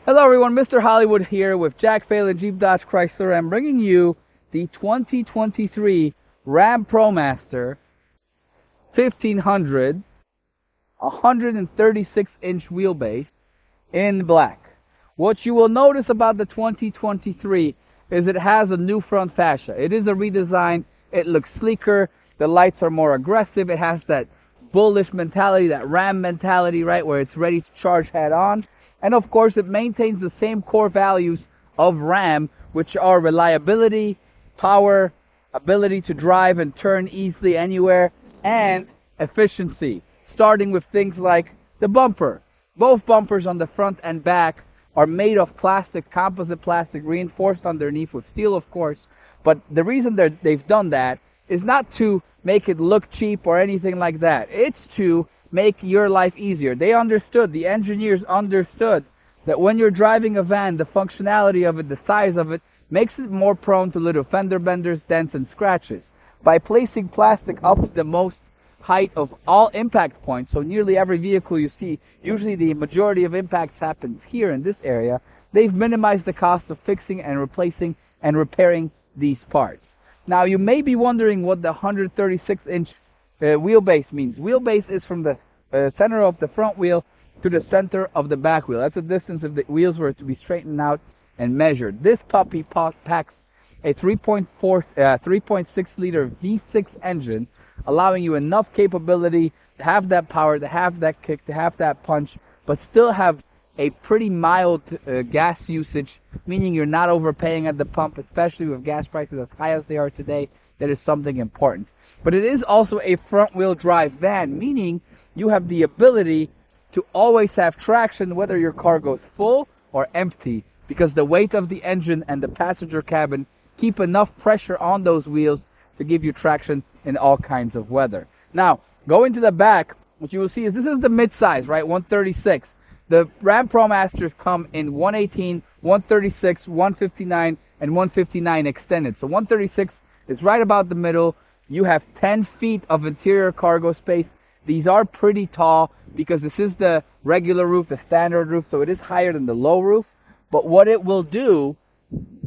Hello everyone, Mr. Hollywood here with Jack Phelan, Jeep Dodge Chrysler. I'm bringing you the 2023 RAM ProMaster 1500 136-inch wheelbase in black. What you will notice about the 2023 is it has a new front fascia. It is a redesign. It looks sleeker. The lights are more aggressive. It has that bullish mentality, that RAM mentality, right, where it's ready to charge head on. And of course, it maintains the same core values of RAM, which are reliability, power, ability to drive and turn easily anywhere, and efficiency. Starting with things like the bumper. Both bumpers on the front and back are made of plastic, composite plastic, reinforced underneath with steel, of course. But the reason they've done that is not to make it look cheap or anything like that. It's to make your life easier. They understood, the engineers understood, that when you're driving a van, the functionality of it, the size of it, makes it more prone to little fender benders, dents, and scratches. By placing plastic up to the most height of all impact points, so nearly every vehicle you see, usually the majority of impacts happens here in this area, they've minimized the cost of fixing and replacing and repairing these parts. Now, you may be wondering what the 136-inch wheelbase means. Wheelbase is from the center of the front wheel to the center of the back wheel. That's the distance if the wheels were to be straightened out and measured. This puppy packs a 3.6 liter V6 engine, allowing you enough capability to have that power, to have that kick, to have that punch, but still have a pretty mild gas usage, meaning you're not overpaying at the pump, especially with gas prices as high as they are today. That is something important. But it is also a front-wheel drive van, meaning you have the ability to always have traction whether your car goes full or empty, because the weight of the engine and the passenger cabin keep enough pressure on those wheels to give you traction in all kinds of weather. Now, going to the back, what you will see is this is the mid-size, right, 136. The RAM ProMasters come in 118, 136, 159, and 159 extended. So 136 is right about the middle. You have 10 feet of interior cargo space. These are pretty tall because this is the regular roof, the standard roof, so it is higher than the low roof. But what it will do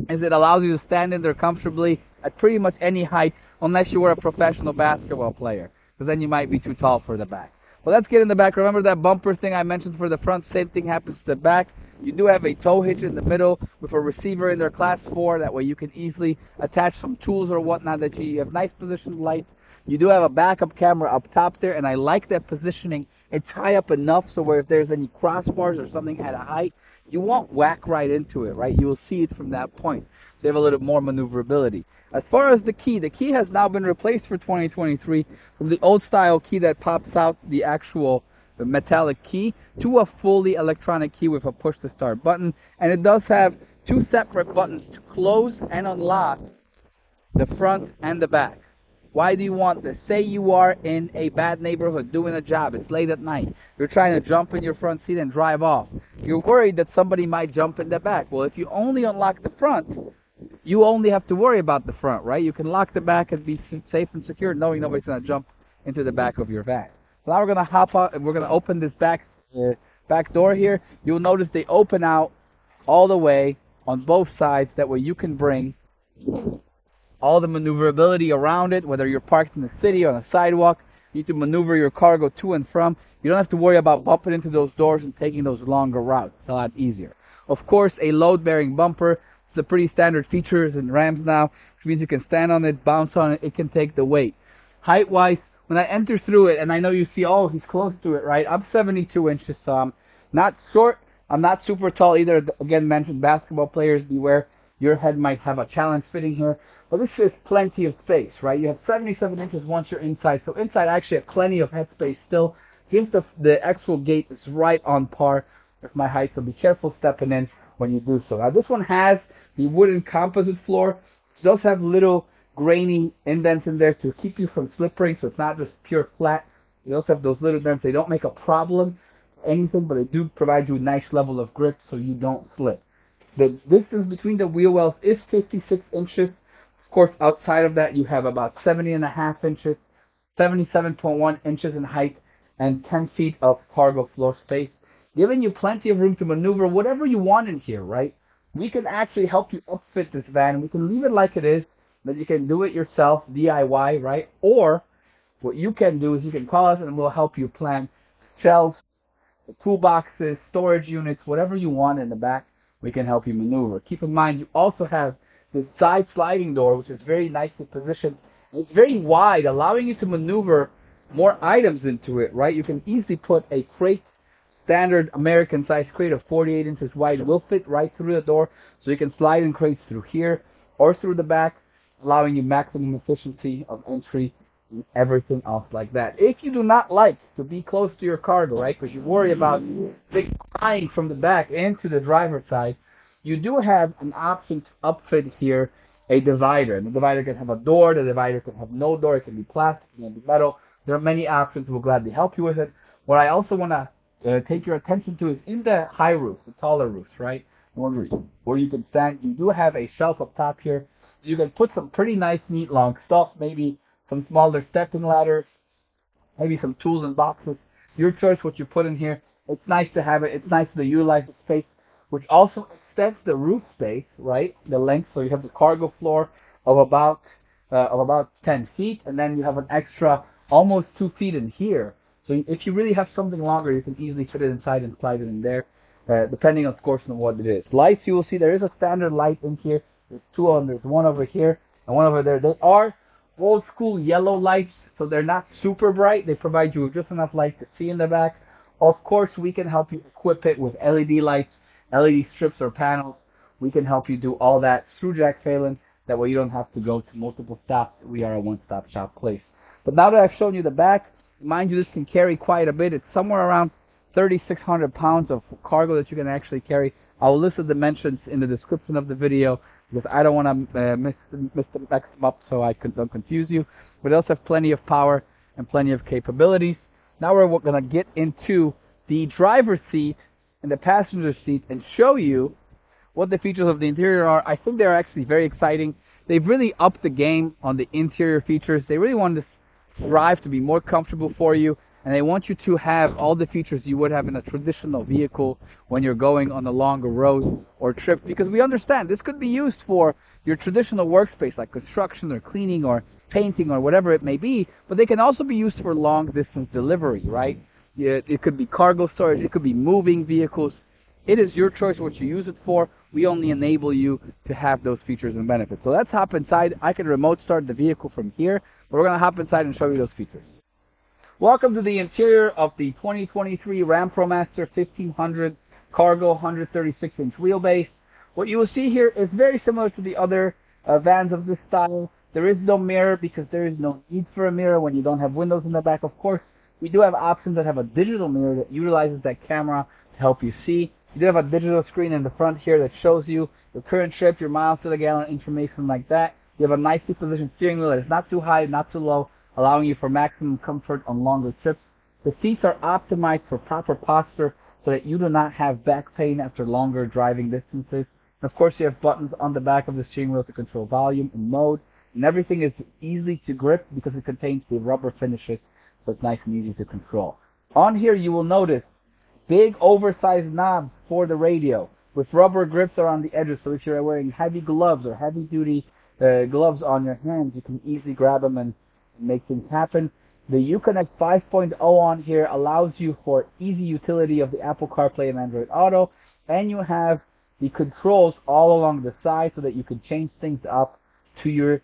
is it allows you to stand in there comfortably at pretty much any height, unless you were a professional basketball player, because then you might be too tall for the back. Well, let's get in the back. Remember that bumper thing I mentioned for the front? Same thing happens to the back. You do have a tow hitch in the middle with a receiver in there, class 4. That way you can easily attach some tools or whatnot. That you have nice positioned lights. You do have a backup camera up top there, and I like that positioning. It's high up enough so where if there's any crossbars or something at a height, you won't whack right into it, right? You will see it from that point. So you have a little more maneuverability. As far as the key has now been replaced for 2023 from the old style key that pops out the actual metallic key to a fully electronic key with a push to start button. And it does have two separate buttons to close and unlock the front and the back. Why do you want this? Say you are in a bad neighborhood doing a job. It's late at night. You're trying to jump in your front seat and drive off. You're worried that somebody might jump in the back. Well, if you only unlock the front, you only have to worry about the front, right? You can lock the back and be safe and secure knowing nobody's going to jump into the back of your van. So now we're going to hop out and we're going to open this back door here. You'll notice they open out all the way on both sides. That way you can bring all the maneuverability around it, whether you're parked in the city or on a sidewalk. You need to maneuver your cargo to and from. You don't have to worry about bumping into those doors and taking those longer routes. It's a lot easier. Of course, a load-bearing bumper. It's a pretty standard feature in Rams now, which means you can stand on it, bounce on it, it can take the weight. Height-wise, when I enter through it, and I know you see, oh, he's close to it, right? I'm 72 inches, so I'm not short. I'm not super tall either. Again, mentioned basketball players, beware. Your head might have a challenge fitting here. But this is plenty of space, right? You have 77 inches once you're inside. So inside, actually, have plenty of headspace still. Gives the actual gate is right on par with my height, so be careful stepping in when you do so. Now, this one has the wooden composite floor. It does have little grainy indents in there to keep you from slipping, so it's not just pure flat. You also have those little dents. They don't make a problem or anything, but they do provide you a nice level of grip so you don't slip. The distance between the wheel wells is 56 inches. Of course, outside of that, you have about 70.5 inches, 77.1 inches in height, and 10 feet of cargo floor space. giving you plenty of room to maneuver whatever you want in here, right? We can actually help you upfit this van. We can leave it like it is, that you can do it yourself, DIY, right? Or what you can do is you can call us and we'll help you plan shelves, toolboxes, storage units, whatever you want in the back, we can help you maneuver. Keep in mind, you also have this side sliding door, which is very nicely positioned. It's very wide, allowing you to maneuver more items into it, right? You can easily put a crate, standard American size crate of 48 inches wide, will fit right through the door, so you can slide in crates through here or through the back, allowing you maximum efficiency of entry and everything else like that. If you do not like to be close to your cargo, right, because you worry about things flying from the back into the driver's side, you do have an option to upfit here a divider. And the divider can have a door, the divider can have no door, it can be plastic, it can be metal. There are many options. We'll gladly help you with it. What I also want to take your attention to is in the high roofs, the taller roofs, right, where you can stand, you do have a shelf up top here. You can put some pretty nice, neat, long stuff, maybe some smaller stepping ladders, maybe some tools and boxes. Your choice what you put in here. It's nice to have it. It's nice to utilize the space, which also extends the roof space, right? The length. So you have the cargo floor of about 10 feet, and then you have an extra almost 2 feet in here. So if you really have something longer, you can easily fit it inside and slide it in there, depending, of course, on what it is. Lights, you will see there is a standard light in here. There's two of them. There's one over here and one over there. They are old school yellow lights, so they're not super bright. They provide you with just enough light to see in the back. Of course, we can help you equip it with LED lights, LED strips or panels. We can help you do all that through Jack Phelan. That way you don't have to go to multiple stops. We are a one-stop shop place. But now that I've shown you the back, mind you, this can carry quite a bit. It's somewhere around 3,600 pounds of cargo that you can actually carry. I'll list the dimensions in the description of the video, because I don't want to mix them up so I don't confuse you. But it also have plenty of power and plenty of capabilities. Now we're going to get into the driver's seat and the passenger seat and show you what the features of the interior are. I think they're actually very exciting. They've really upped the game on the interior features. They really want this drive to be more comfortable for you, and they want you to have all the features you would have in a traditional vehicle when you're going on a longer road or trip, because we understand this could be used for your traditional workspace like construction or cleaning or painting or whatever it may be, but they can also be used for long distance delivery, right? It could be cargo storage, it could be moving vehicles. It is your choice what you use it for. We only enable you to have those features and benefits. So let's hop inside. I can remote start the vehicle from here, but we're going to hop inside and show you those features. Welcome to the interior of the 2023 RAM ProMaster 1500 Cargo 136-inch wheelbase. What you will see here is very similar to the other vans of this style. There is no mirror because there is no need for a mirror when you don't have windows in the back. Of course, we do have options that have a digital mirror that utilizes that camera to help you see. You do have a digital screen in the front here that shows you your current trip, your miles to the gallon, information like that. You have a nicely positioned steering wheel that is not too high, not too low, allowing you for maximum comfort on longer trips. The seats are optimized for proper posture so that you do not have back pain after longer driving distances. And of course, you have buttons on the back of the steering wheel to control volume and mode. And everything is easy to grip because it contains the rubber finishes, so it's nice and easy to control. On here, you will notice big oversized knobs for the radio with rubber grips around the edges, so if you're wearing heavy gloves or heavy duty gloves on your hands, you can easily grab them and make things happen. The Uconnect 5.0 on here allows you for easy utility of the Apple CarPlay and Android Auto, and you have the controls all along the side so that you can change things up to your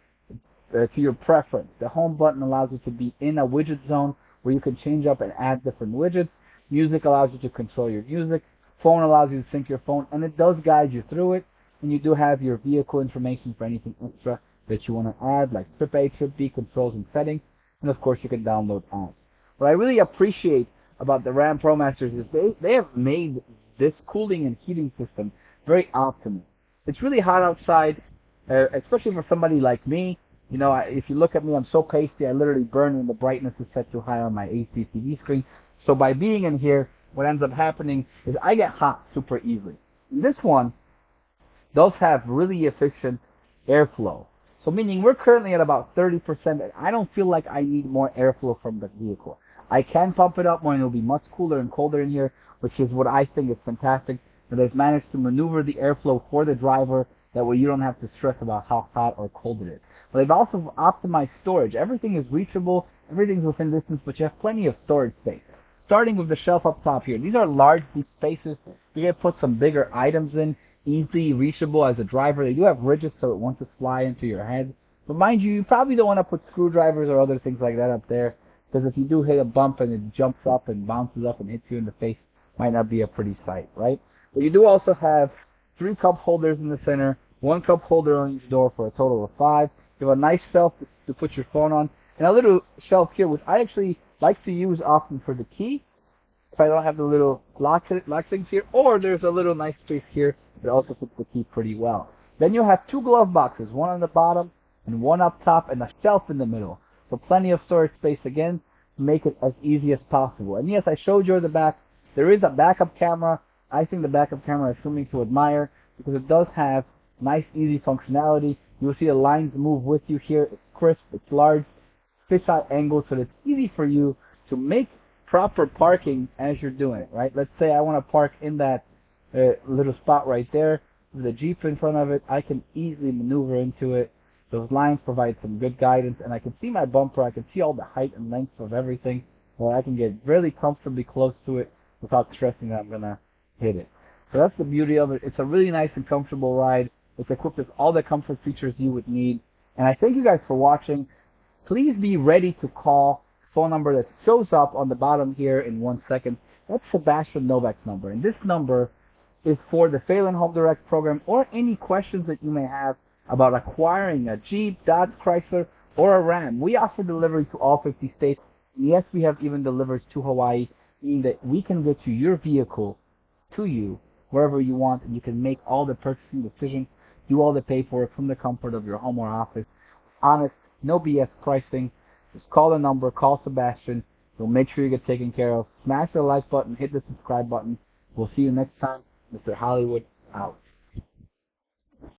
preference. The home button allows you to be in a widget zone where you can change up and add different widgets. Music allows you to control your music. Phone allows you to sync your phone, and it does guide you through it. And you do have your vehicle information for anything extra that you want to add, like trip A, trip B, controls and settings. And of course, you can download apps. What I really appreciate about the RAM ProMasters is they have made this cooling and heating system very optimal. It's really hot outside, especially for somebody like me. You know, if you look at me, I'm so pasty, I literally burn when the brightness is set too high on my HD TV screen. So by being in here, what ends up happening is I get hot super easily. And this one does have really efficient airflow. So meaning we're currently at about 30%, and I don't feel like I need more airflow from the vehicle. I can pump it up when it'll be much cooler and colder in here, which is what I think is fantastic. And they've managed to maneuver the airflow for the driver. That way you don't have to stress about how hot or cold it is. But they've also optimized storage. Everything is reachable, everything's within distance, but you have plenty of storage space. Starting with the shelf up top here. These are large deep spaces. You can put some bigger items in, easily reachable as a driver. They do have ridges so it won't just fly into your head. But mind you, you probably don't want to put screwdrivers or other things like that up there, because if you do hit a bump and it jumps up and bounces up and hits you in the face, might not be a pretty sight, right? But you do also have 3 cup holders in the center, 1 cup holder on each door for a total of 5. You have a nice shelf to put your phone on, and a little shelf here, which I actually like to use often for the key, if I don't have the little lock things here, or there's a little nice space here that also fits the key pretty well. Then you'll have 2 glove boxes, one on the bottom and one up top, and a shelf in the middle. So plenty of storage space again to make it as easy as possible. And yes, I showed you the back. There is a backup camera. I think the backup camera is something to admire because it does have nice, easy functionality. You'll see the lines move with you here. It's crisp, it's large, fisheye angle, so that it's easy for you to make proper parking as you're doing it, right? Let's say I want to park in that little spot right there with a Jeep in front of it. I can easily maneuver into it. Those lines provide some good guidance, and I can see my bumper. I can see all the height and length of everything, where I can get really comfortably close to it without stressing that I'm going to hit it. So that's the beauty of it. It's a really nice and comfortable ride. It's equipped with all the comfort features you would need. And I thank you guys for watching. Please be ready to call the phone number that shows up on the bottom here in 1 second. That's Sebastian Novak's number. And this number is for the Phelan Home Direct program or any questions that you may have about acquiring a Jeep, Dodge, Chrysler, or a Ram. We offer delivery to all 50 states. And yes, we have even deliveries to Hawaii, meaning that we can get you your vehicle to you wherever you want, and you can make all the purchasing decisions, do all the paperwork from the comfort of your home or office. Honest, no BS pricing. Just call the number, call Sebastian. We'll make sure you get taken care of. Smash the like button, hit the subscribe button. We'll see you next time. Mr. Hollywood, out.